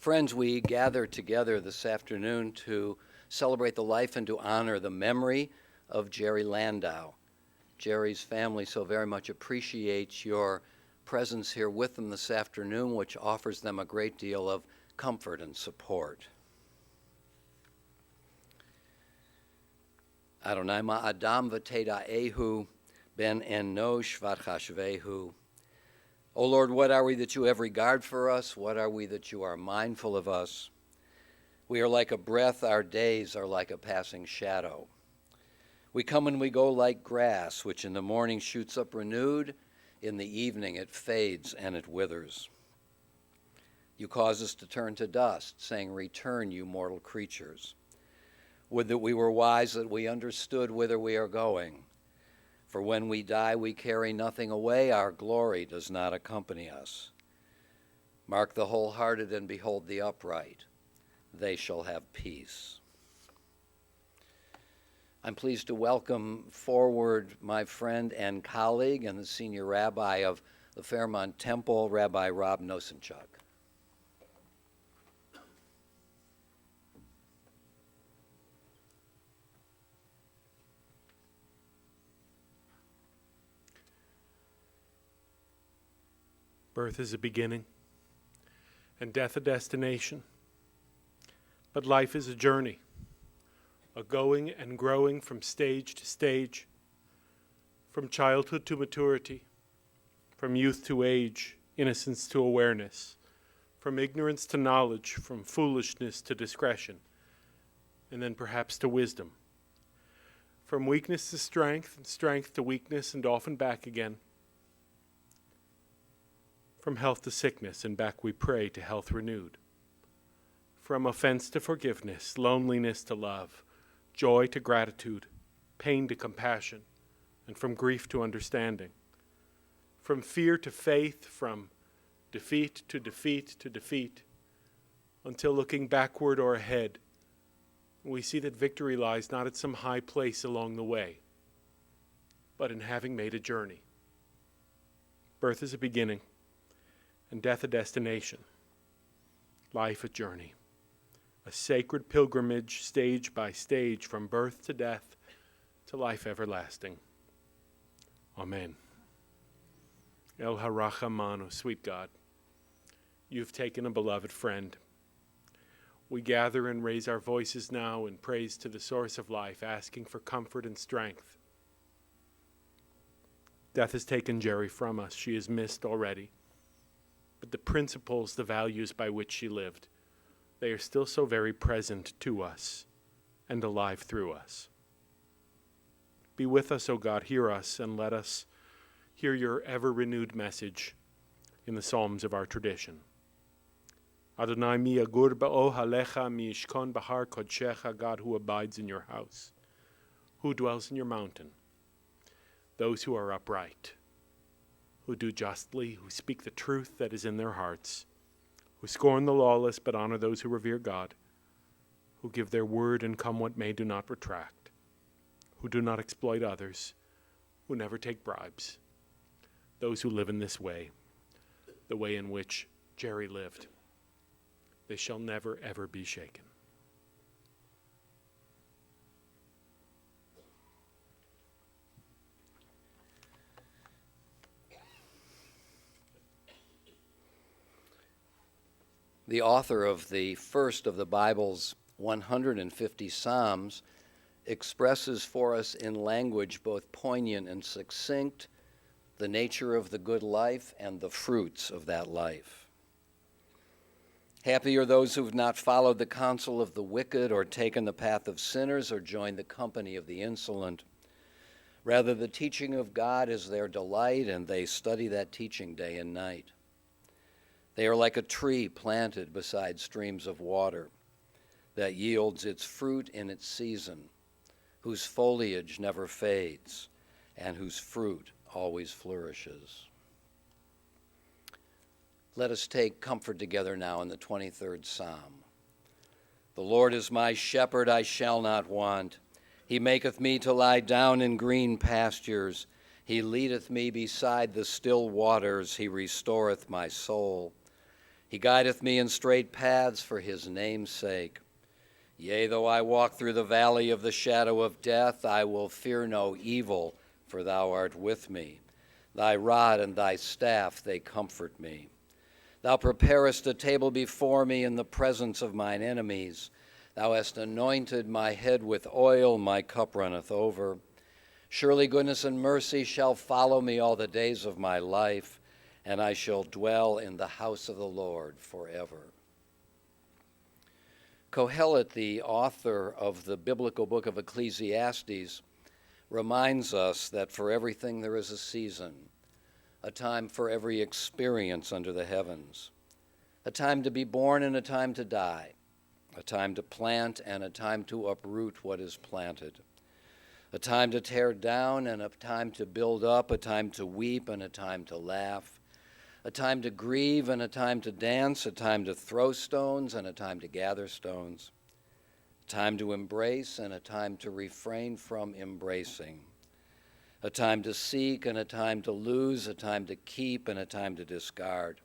Friends, we gather together this afternoon to celebrate the life and to honor the memory of Geraldine Landau. Jerry's family so very much appreciates your presence here with them this afternoon, which offers them a great deal of comfort and support. Adonai ma adam v'teda'ehu ben enosh v'chashvehu. O Lord, what are we that you have regard for us? What are we that you are mindful of us? We are like a breath, our days are like a passing shadow. We come and we go like grass, which in the morning shoots up renewed, in the evening it fades and it withers. You cause us to turn to dust, saying, "Return, you mortal creatures." Would that we were wise, that we understood whither we are going. For when we die, we carry nothing away. Our glory does not accompany us. Mark the wholehearted and behold the upright. They shall have peace. I'm pleased to welcome forward my friend and colleague and the senior rabbi of the Fairmont Temple, Rabbi Rob Nosenchuk. Birth is a beginning, and death a destination. But life is a journey, a going and growing from stage to stage, from childhood to maturity, from youth to age, innocence to awareness, from ignorance to knowledge, from foolishness to discretion, and then perhaps to wisdom, from weakness to strength, and strength to weakness, and often back again. From health to sickness, and back we pray to health renewed. From offense to forgiveness, loneliness to love, joy to gratitude, pain to compassion, and from grief to understanding. From fear to faith, from defeat to defeat to defeat, until looking backward or ahead, we see that victory lies not at some high place along the way, but in having made a journey. Birth is a beginning, and death a destination, life a journey, a sacred pilgrimage stage by stage from birth to death to life everlasting. Amen. El Harachamanu, sweet God, you've taken a beloved friend. We gather and raise our voices now in praise to the source of life, asking for comfort and strength. Death has taken Jerry from us. She is missed already. But the principles, the values by which she lived, they are still so very present to us and alive through us. Be with us, O God, hear us, and let us hear your ever-renewed message in the Psalms of our tradition. Adonai mi agur ba'ohalecha mi ishkon bahar kodshecha, God who abides in your house, who dwells in your mountain, those who are upright, who do justly, who speak the truth that is in their hearts, who scorn the lawless but honor those who revere God, who give their word and come what may do not retract, who do not exploit others, who never take bribes, those who live in this way, the way in which Jerry lived. They shall never, ever be shaken. The author of the first of the Bible's 150 Psalms expresses for us in language both poignant and succinct the nature of the good life and the fruits of that life. Happy are those who have not followed the counsel of the wicked or taken the path of sinners or joined the company of the insolent. Rather, the teaching of God is their delight, and they study that teaching day and night. They are like a tree planted beside streams of water that yields its fruit in its season, whose foliage never fades, and whose fruit always flourishes. Let us take comfort together now in the 23rd Psalm. The Lord is my shepherd, I shall not want. He maketh me to lie down in green pastures. He leadeth me beside the still waters. He restoreth my soul. He guideth me in straight paths for his name's sake. Yea, though I walk through the valley of the shadow of death, I will fear no evil, for thou art with me. Thy rod and thy staff, they comfort me. Thou preparest a table before me in the presence of mine enemies. Thou hast anointed my head with oil, my cup runneth over. Surely goodness and mercy shall follow me all the days of my life, and I shall dwell in the house of the Lord forever. Kohelet, the author of the biblical book of Ecclesiastes, reminds us that for everything there is a season, a time for every experience under the heavens, a time to be born and a time to die, a time to plant and a time to uproot what is planted, a time to tear down and a time to build up, a time to weep and a time to laugh, a time to grieve and a time to dance, a time to throw stones and a time to gather stones, a time to embrace and a time to refrain from embracing, a time to seek and a time to lose, a time to keep and a time to discard,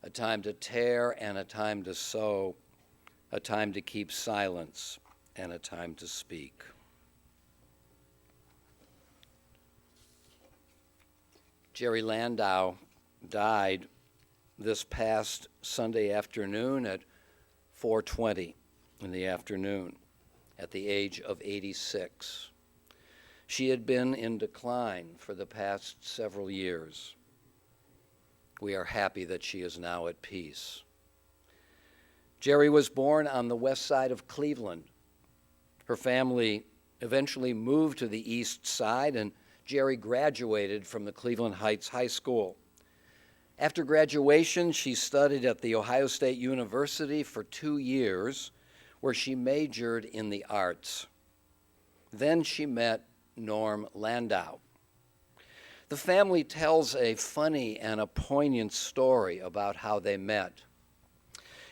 a time to tear and a time to sow, a time to keep silence and a time to speak. Geraldine Landau died this past Sunday afternoon at 4:20 in the afternoon at the age of 86. She had been in decline for the past several years. We are happy that she is now at peace. Jerry was born on the west side of Cleveland. Her family eventually moved to the east side, and Jerry graduated from the Cleveland Heights High School. After graduation, she studied at The Ohio State University for 2 years, where she majored in the arts. Then she met Norm Landau. The family tells a funny and a poignant story about how they met.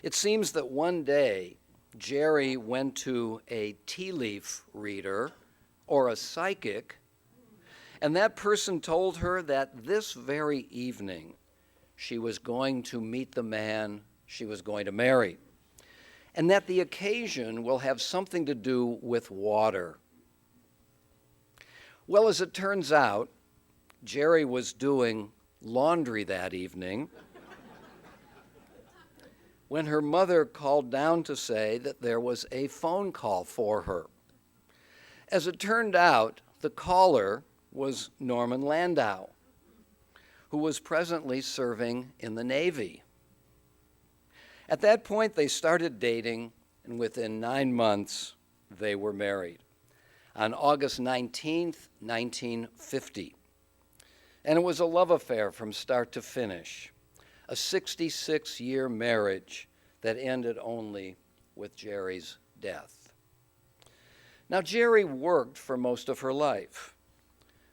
It seems that one day, Jerry went to a tea leaf reader or a psychic, and that person told her that this very evening she was going to meet the man she was going to marry, and that the occasion will have something to do with water. Well, as it turns out, Jerry was doing laundry that evening when her mother called down to say that there was a phone call for her. As it turned out, the caller was Norman Landau, who was presently serving in the Navy. At that point, they started dating, and within 9 months, they were married on August 19th, 1950. And it was a love affair from start to finish, a 66-year marriage that ended only with Jerry's death. Now, Jerry worked for most of her life.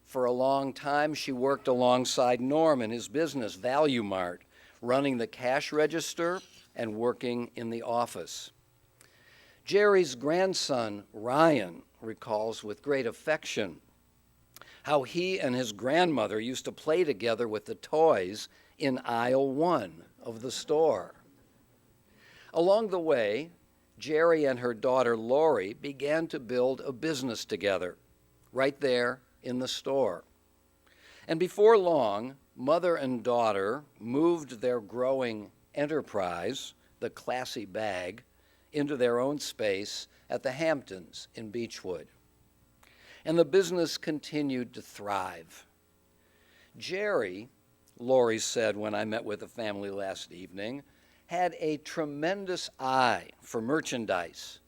For a long time, she worked alongside Norm in his business, Value Mart, running the cash register and working in the office. Jerry's grandson, Ryan, recalls with great affection how he and his grandmother used to play together with the toys in aisle 1 of the store. Along the way, Jerry and her daughter Lori began to build a business together, right there in the store. And before long, mother and daughter moved their growing enterprise, the Classy Bag, into their own space at the Hamptons in Beechwood. And the business continued to thrive. Jerry, Lori said when I met with the family last evening, had a tremendous eye for merchandise,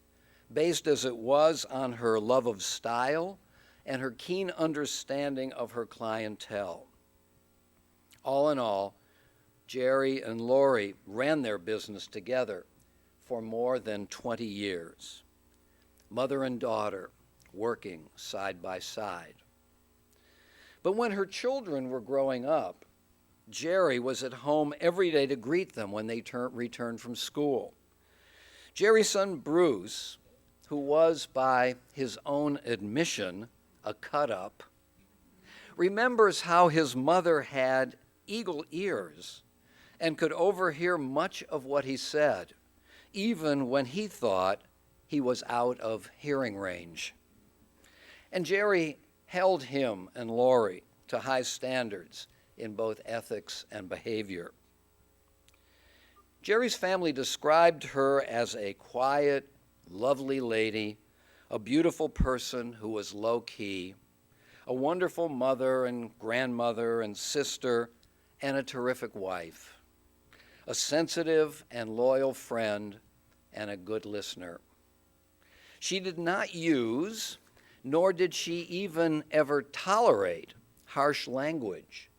based as it was on her love of style and her keen understanding of her clientele. All in all, Jerry and Lori ran their business together for more than 20 years, mother and daughter working side by side. But when her children were growing up, Jerry was at home every day to greet them when they returned from school. Jerry's son Bruce, who was by his own admission a cut-up, remembers how his mother had eagle ears and could overhear much of what he said, even when he thought he was out of hearing range. And Jerry held him and Lori to high standards in both ethics and behavior. Jerry's family described her as a quiet, lovely lady, a beautiful person who was low-key, a wonderful mother and grandmother and sister, and a terrific wife, a sensitive and loyal friend, and a good listener. She did not use, nor did she even ever tolerate, harsh language,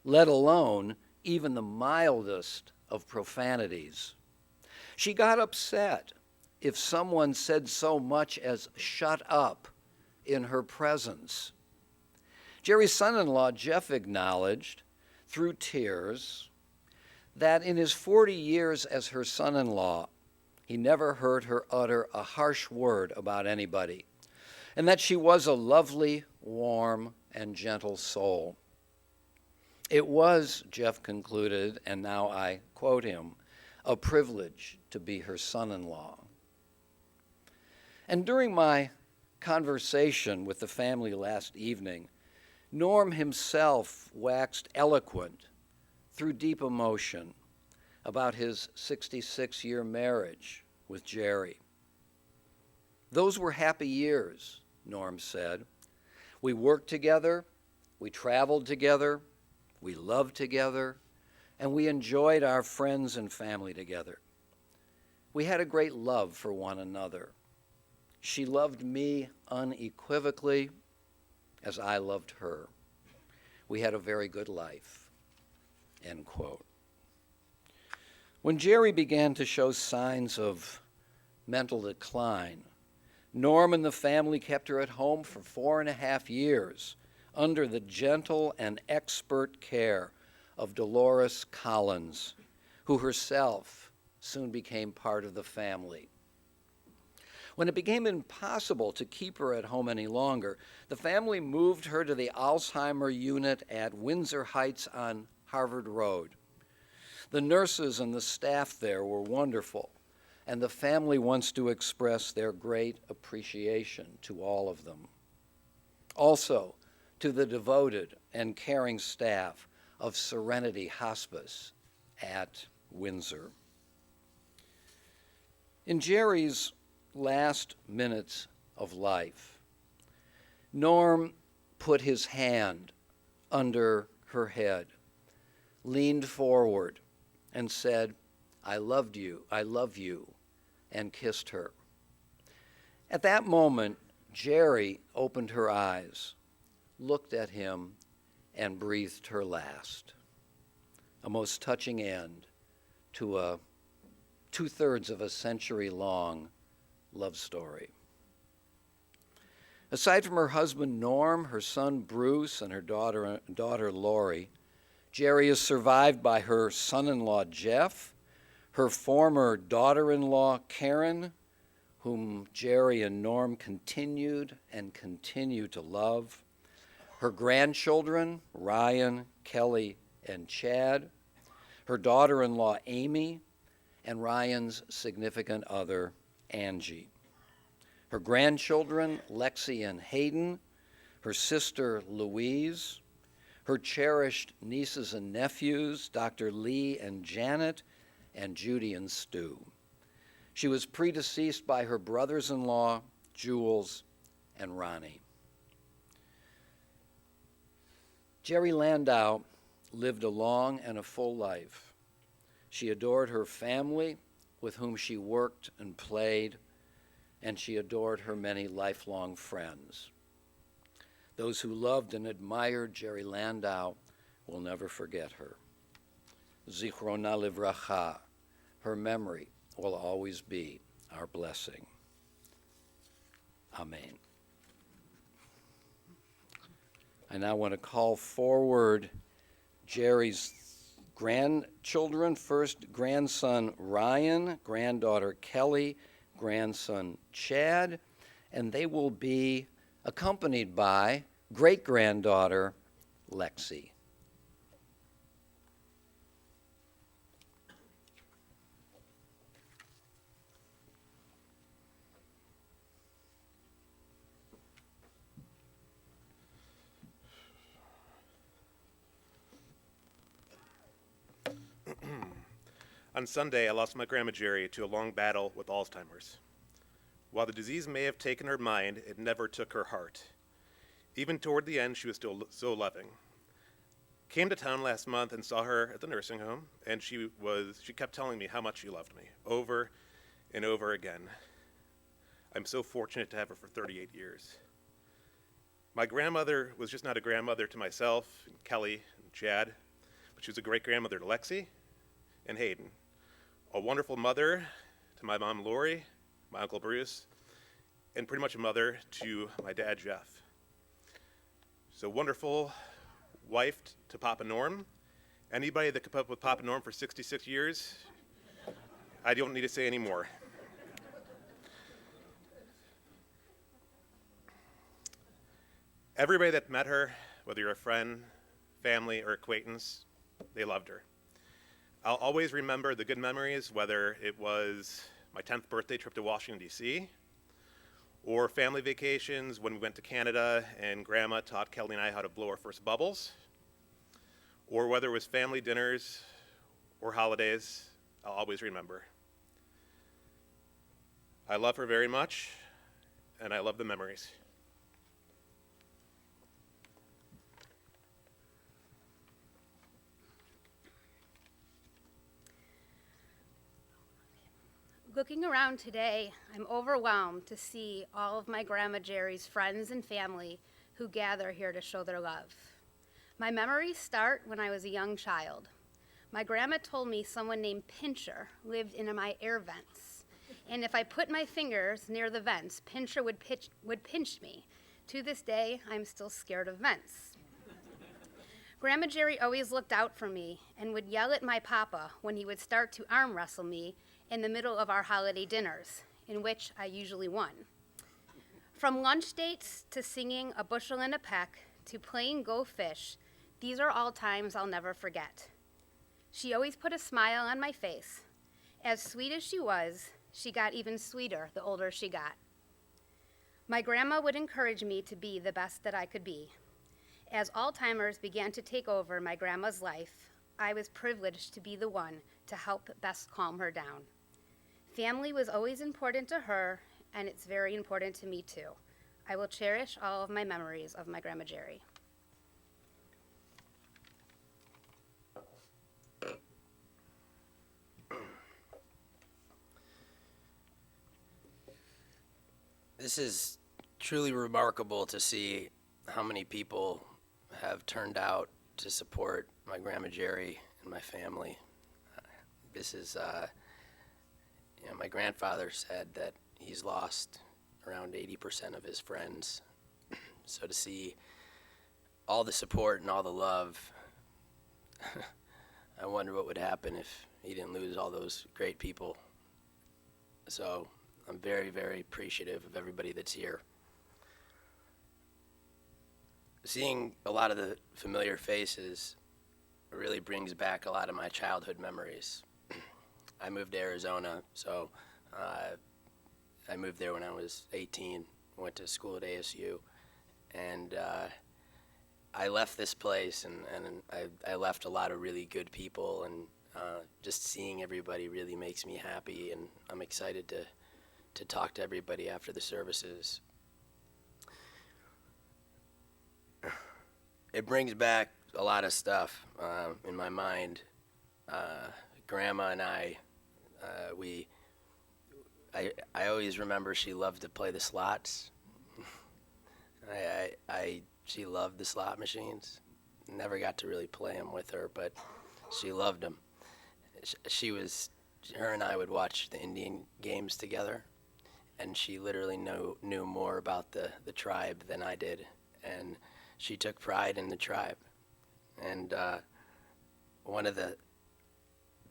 let alone even the mildest of profanities. She got upset if someone said so much as "shut up" in her presence. Jerry's son-in-law, Jeff, acknowledged, through tears, that in his 40 years as her son-in-law, he never heard her utter a harsh word about anybody, and that she was a lovely, warm, and gentle soul. It was, Jeff concluded, and now I quote him, a privilege to be her son-in-law. And during my conversation with the family last evening, Norm himself waxed eloquent through deep emotion about his 66-year marriage with Jerry. Those were happy years, Norm said. We worked together, we traveled together, we loved together, and we enjoyed our friends and family together. We had a great love for one another. She loved me unequivocally as I loved her. We had a very good life, end quote. When Jerry began to show signs of mental decline, Norm and the family kept her at home for 4.5 years under the gentle and expert care of Dolores Collins, who herself soon became part of the family. When it became impossible to keep her at home any longer, the family moved her to the Alzheimer unit at Windsor Heights on Harvard Road. The nurses and the staff there were wonderful, and the family wants to express their great appreciation to all of them. Also, to the devoted and caring staff of Serenity Hospice at Windsor. In Jerry's last minutes of life, Norm put his hand under her head, leaned forward, and said, I love you, and kissed her. At that moment, Jerry opened her eyes, looked at him, and breathed her last. A most touching end to a 2/3 of a century-long love story. Aside from her husband Norm, her son Bruce, and her daughter Lori, Jerry is survived by her son-in-law Jeff, her former daughter-in-law Karen, whom Jerry and Norm continued and continue to love, her grandchildren Ryan, Kelly, and Chad, her daughter-in-law Amy, and Ryan's significant other Angie, her grandchildren Lexi and Hayden, her sister Louise, her cherished nieces and nephews Dr. Lee and Janet, and Judy and Stu. She was predeceased by her brothers-in-law, Jules and Ronnie. Geraldine Landau lived a long and a full life. She adored her family, with whom she worked and played, and she adored her many lifelong friends. Those who loved and admired Geraldine Landau will never forget her. Zichrona livracha, her memory will always be our blessing. Amen. I now want to call forward Jerry's grandchildren. First, grandson Ryan, granddaughter Kelly, grandson Chad, and they will be accompanied by great-granddaughter Lexi. On Sunday, I lost my grandma Jerry to a long battle with Alzheimer's. While the disease may have taken her mind, it never took her heart. Even toward the end, she was still so loving. Came to town last month and saw her at the nursing home, and she kept telling me how much she loved me, over and over again. I'm so fortunate to have her for 38 years. My grandmother was just not a grandmother to myself, and Kelly, and Chad, but she was a great grandmother to Lexi and Hayden. A wonderful mother to my mom Lori, my uncle Bruce, and pretty much a mother to my dad Jeff. So wonderful wife to Papa Norm. Anybody that could put up with Papa Norm for 66 years, I don't need to say any more. Everybody that met her, whether you're a friend, family, or acquaintance, they loved her. I'll always remember the good memories, whether it was my 10th birthday trip to Washington, D.C., or family vacations when we went to Canada and Grandma taught Kelly and I how to blow our first bubbles, or whether it was family dinners or holidays, I'll always remember. I love her very much, and I love the memories. Looking around today, I'm overwhelmed to see all of my Grandma Jerry's friends and family who gather here to show their love. My memories start when I was a young child. My grandma told me someone named Pincher lived in my air vents, and if I put my fingers near the vents, Pincher would pinch me. To this day, I'm still scared of vents. Grandma Jerry always looked out for me and would yell at my papa when he would start to arm wrestle me in the middle of our holiday dinners, in which I usually won. From lunch dates to singing A Bushel and a Peck to playing Go Fish, these are all times I'll never forget. She always put a smile on my face. As sweet as she was, she got even sweeter the older she got. My grandma would encourage me to be the best that I could be. As Alzheimer's began to take over my grandma's life, I was privileged to be the one to help best calm her down. Family was always important to her, and it's very important to me too. I will cherish all of my memories of my Grandma Jerry. This is truly remarkable to see how many people have turned out to support my Grandma Jerry and my family. This is, my grandfather said that he's lost around 80% of his friends. So to see all the support and all the love, I wonder what would happen if he didn't lose all those great people. So I'm very, very appreciative of everybody that's here. Seeing a lot of the familiar faces really brings back a lot of my childhood memories. I moved to Arizona, so I moved there when I was 18, went to school at ASU, and I left this place, and I left a lot of really good people, and just seeing everybody really makes me happy, and I'm excited to talk to everybody after the services. It brings back a lot of stuff in my mind. Grandma and I always remember she loved to play the slots. She loved the slot machines. Never got to really play them with her, but she loved them. Her and I would watch the Indian games together, and she literally knew more about the tribe than I did, and she took pride in the tribe. And one of the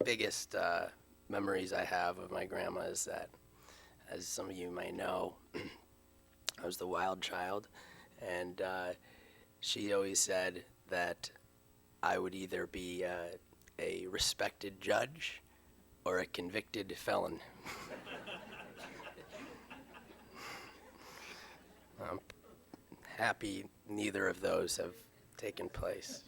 biggest memories I have of my grandma is that, as some of you may know, I was the wild child, and she always said that I would either be a respected judge or a convicted felon. I'm happy neither of those have taken place.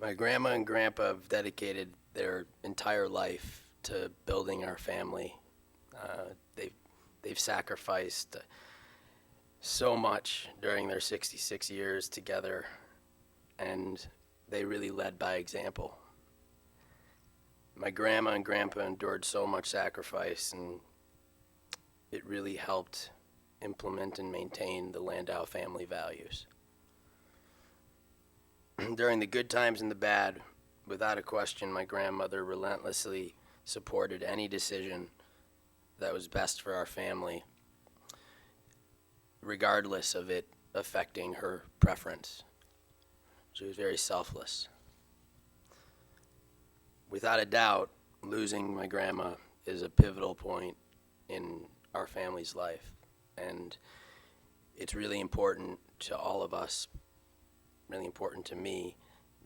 My grandma and grandpa have dedicated their entire life to building our family. They've sacrificed so much during their 66 years together, and they really led by example. My grandma and grandpa endured so much sacrifice, and it really helped implement and maintain the Landau family values. During the good times and the bad, without a question, my grandmother relentlessly supported any decision that was best for our family, regardless of it affecting her preference. She was very selfless. Without a doubt, losing my grandma is a pivotal point in our family's life, and it's really important to all of us, really important to me,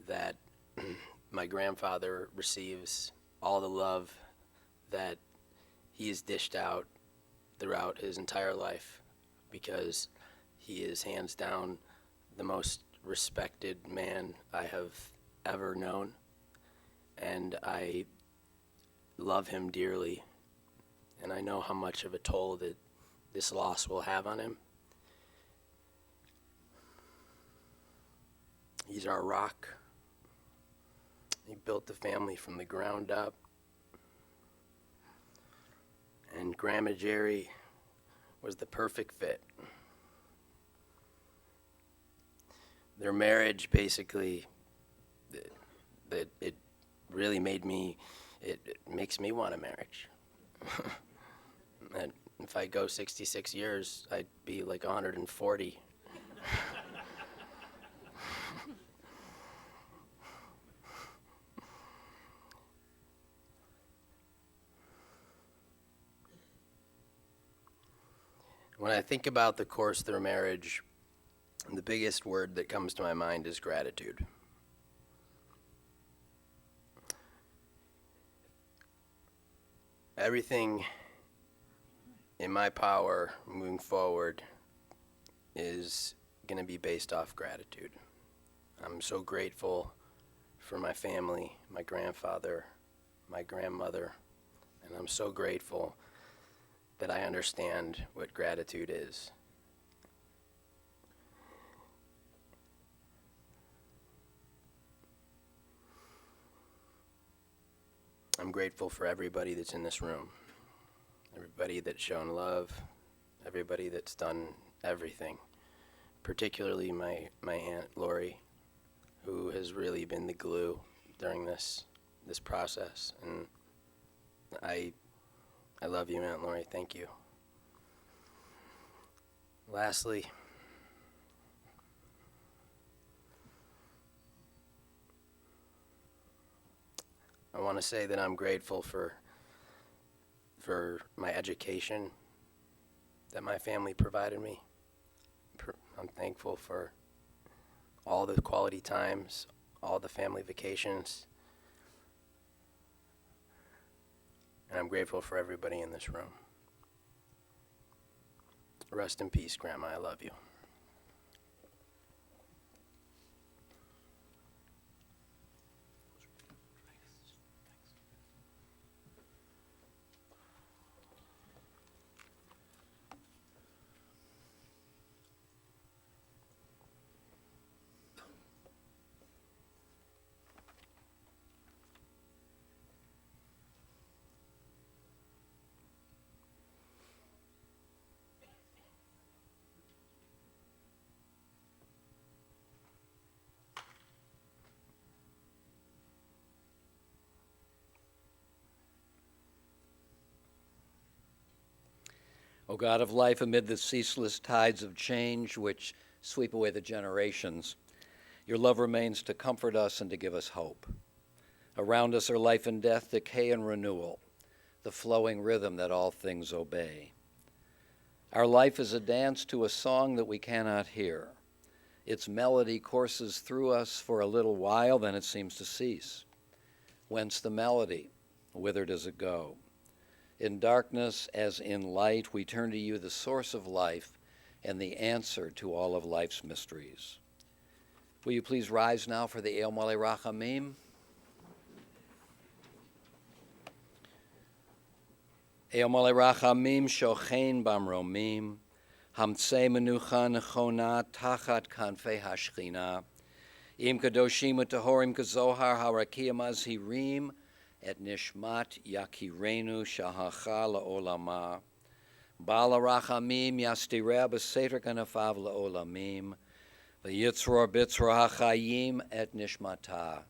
that my grandfather receives all the love that he has dished out throughout his entire life, because he is hands down the most respected man I have ever known, and I love him dearly, and I know how much of a toll that this loss will have on him. He's our rock. He built the family from the ground up. And Grandma Jerry was the perfect fit. Their marriage basically, it really it makes me want a marriage. And if I go 66 years, I'd be like 140. When I think about the course of their marriage, the biggest word that comes to my mind is gratitude. Everything in my power moving forward is going to be based off gratitude. I'm so grateful for my family, my grandfather, my grandmother, and I'm so grateful that I understand what gratitude is. I'm grateful for everybody that's in this room, everybody that's shown love, everybody that's done everything, particularly my Aunt Lori, who has really been the glue during this process. And I love you, Aunt Lori. Thank you. Lastly, I want to say that I'm grateful for my education that my family provided me. I'm thankful for all the quality times, all the family vacations, and I'm grateful for everybody in this room. Rest in peace, Grandma. I love you. O God of life, amid the ceaseless tides of change which sweep away the generations, your love remains to comfort us and to give us hope. Around us are life and death, decay and renewal, the flowing rhythm that all things obey. Our life is a dance to a song that we cannot hear. Its melody courses through us for a little while, then it seems to cease. Whence the melody? Whither does it go? In darkness as in light, we turn to you, the source of life and the answer to all of life's mysteries. Will you please rise now for the El Male Rachamim? El Male Rachamim shochein bamromim, hamtzei menucha nechona tachat kanfei hashchina, im kadoshim utahorim kazohar harakiyam azhirim, et nishmat yakirenu shahacha laolama, bala rachamim yastireh b'seter kanafav laolamim, v'yitzror bitzror hachayim et nishmata,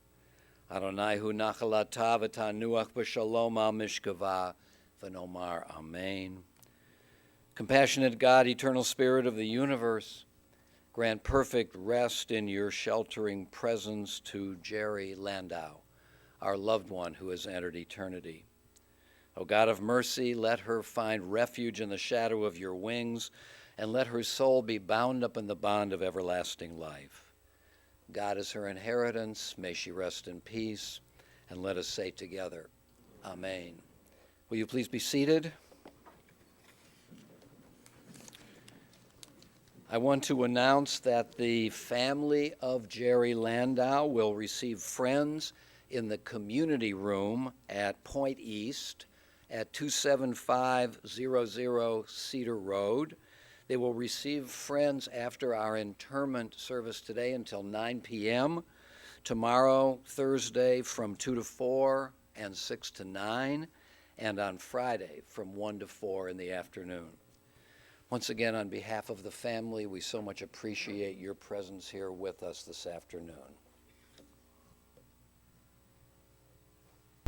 Adonai hu nachalata v'tanuach b'shalom al mishkava, v'nomar amen. Compassionate God, eternal Spirit of the universe, grant perfect rest in your sheltering presence to Jerry Landau, our loved one who has entered eternity. O God of mercy, let her find refuge in the shadow of your wings, and let her soul be bound up in the bond of everlasting life. God is her inheritance. May she rest in peace. And let us say together, Amen. Will you please be seated? I want to announce that the family of Jerry Landau will receive friends in the community room at Point East at 27500 Cedar Road. They will receive friends after our interment service today until 9 p.m. Tomorrow, Thursday, from 2 to 4 and 6 to 9, and on Friday from 1 to 4 in the afternoon. Once again, on behalf of the family, we so much appreciate your presence here with us this afternoon.